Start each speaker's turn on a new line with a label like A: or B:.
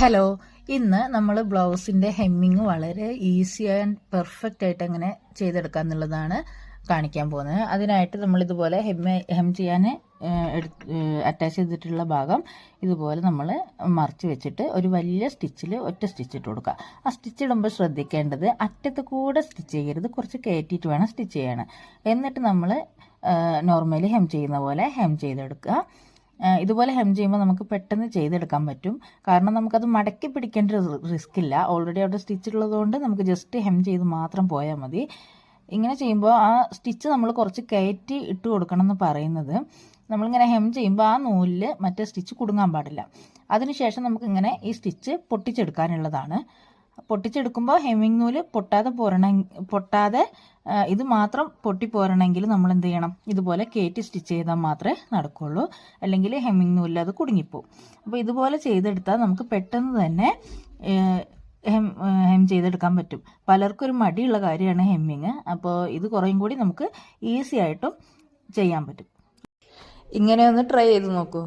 A: Hello, ഇന്ന് നമ്മൾ ബ്ലൗസിൻ്റെ ഹെമ്മിങ് വളരെ ഈസി ആൻഡ് പെർഫെക്റ്റ് ആയിട്ട് എങ്ങനെ ചെയ്തെടുക്കുക എന്നുള്ളതാണ് കാണിക്കാൻ പോകുന്നത്. അതിനായിട്ട് നമ്മളിതുപോലെ ഹെം ചെയ്യാൻ അറ്റാച്ച് ചെയ്തിട്ടുള്ള ഭാഗം ഇതുപോലെ നമ്മൾ മറിച്ച് വെച്ചിട്ട് ഒരു വലിയ സ്റ്റിച്ചിൽ ഒറ്റ സ്റ്റിച്ച് ഇട്ട് കൊടുക്കുക. ആ സ്റ്റിച്ച് ഇടുമ്പോൾ ശ്രദ്ധിക്കേണ്ടത് അറ്റത്ത് കൂടെ സ്റ്റിച്ച് ചെയ്യരുത്, കുറച്ച് കയറ്റിയിട്ട് വേണം സ്റ്റിച്ച് ചെയ്യാൻ. എന്നിട്ട് നമ്മൾ നോർമലി ഹെം ചെയ്യുന്ന പോലെ ഹെം ചെയ്തെടുക്കുക. ഇതുപോലെ ഹെം ചെയ്യുമ്പോൾ നമുക്ക് പെട്ടെന്ന് ചെയ്തെടുക്കാൻ പറ്റും. കാരണം നമുക്കത് മടക്കി പിടിക്കേണ്ട റിസ്ക് ഇല്ല. ഓൾറെഡി അവിടെ സ്റ്റിച്ച് ഉള്ളതുകൊണ്ട് നമുക്ക് ജസ്റ്റ് ഹെം ചെയ്ത് മാത്രം പോയാൽ മതി. ഇങ്ങനെ ചെയ്യുമ്പോൾ ആ സ്റ്റിച്ച് നമ്മൾ കുറച്ച് കയറ്റി ഇട്ട് കൊടുക്കണം എന്ന് പറയുന്നത്, നമ്മളിങ്ങനെ ഹെം ചെയ്യുമ്പോൾ ആ നൂലിൽ മറ്റേ സ്റ്റിച്ച് കുടുങ്ങാൻ പാടില്ല. അതിനുശേഷം നമുക്കിങ്ങനെ ഈ സ്റ്റിച്ച് പൊട്ടിച്ചെടുക്കാനുള്ളതാണ്. പൊട്ടിച്ചെടുക്കുമ്പോൾ ഹെമ്മിങ് നൂല് പൊട്ടാതെ ഇത് മാത്രം പൊട്ടിപ്പോരണമെങ്കിൽ നമ്മൾ എന്ത് ചെയ്യണം, ഇതുപോലെ കയറ്റി സ്റ്റിച്ച് ചെയ്താൽ മാത്രമേ നടക്കുകയുള്ളൂ. അല്ലെങ്കിൽ ഹെമ്മിങ് നൂലിൽ അത് കുടുങ്ങിപ്പോവും. അപ്പോൾ ഇതുപോലെ ചെയ്തെടുത്താൽ നമുക്ക് പെട്ടെന്ന് തന്നെ ഹെം ചെയ്തെടുക്കാൻ പറ്റും. പലർക്കും ഒരു മടിയുള്ള കാര്യമാണ് ഹെമ്മിങ്. അപ്പോൾ ഇത് കുറേയും കൂടി നമുക്ക് ഈസി ആയിട്ടും ചെയ്യാൻ പറ്റും. ഇങ്ങനെ ഒന്ന് ട്രൈ ചെയ്ത് നോക്കൂ.